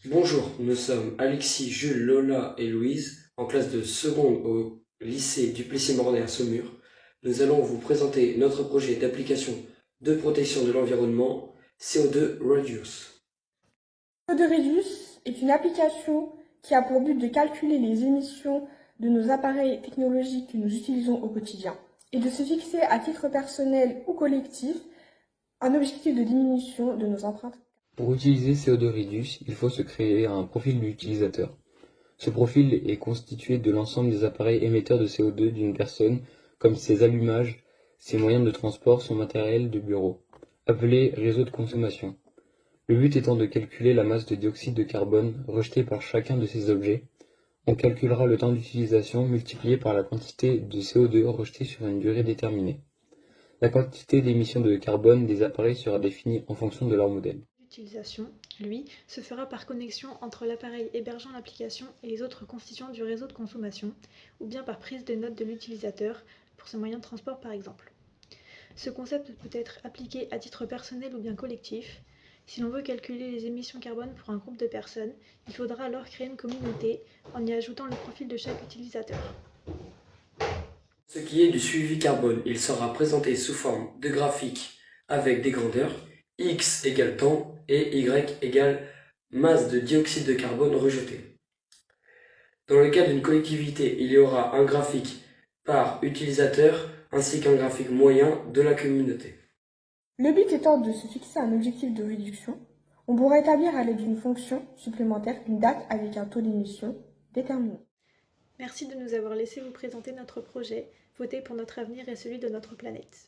Bonjour, nous sommes Alexis, Jules, Lola et Louise, en classe de seconde au lycée du Plessis-Mornay à Saumur. Nous allons vous présenter notre projet d'application de protection de l'environnement CO2 Reduce. CO2 est une application qui a pour but de calculer les émissions de nos appareils technologiques que nous utilisons au quotidien et de se fixer à titre personnel ou collectif un objectif de diminution de nos empreintes. Pour utiliser CO2 Reduce, il faut se créer un profil d'utilisateur. Ce profil est constitué de l'ensemble des appareils émetteurs de CO2 d'une personne, comme ses allumages, ses moyens de transport, son matériel de bureau, appelé réseau de consommation. Le but étant de calculer la masse de dioxyde de carbone rejetée par chacun de ces objets. On calculera le temps d'utilisation multiplié par la quantité de CO2 rejetée sur une durée déterminée. La quantité d'émission de carbone des appareils sera définie en fonction de leur modèle. L'utilisation, lui, se fera par connexion entre l'appareil hébergeant l'application et les autres constituants du réseau de consommation, ou bien par prise de notes de l'utilisateur pour ses moyens de transport par exemple. Ce concept peut être appliqué à titre personnel ou bien collectif. Si l'on veut calculer les émissions carbone pour un groupe de personnes, il faudra alors créer une communauté en y ajoutant le profil de chaque utilisateur. Ce qui est du suivi carbone, il sera présenté sous forme de graphique avec des grandeurs X égale temps et Y égale masse de dioxyde de carbone rejeté. Dans le cas d'une collectivité, il y aura un graphique par utilisateur ainsi qu'un graphique moyen de la communauté. Le but étant de se fixer un objectif de réduction, on pourra établir à l'aide d'une fonction supplémentaire une date avec un taux d'émission déterminé. Merci de nous avoir laissé vous présenter notre projet, voter pour notre avenir et celui de notre planète.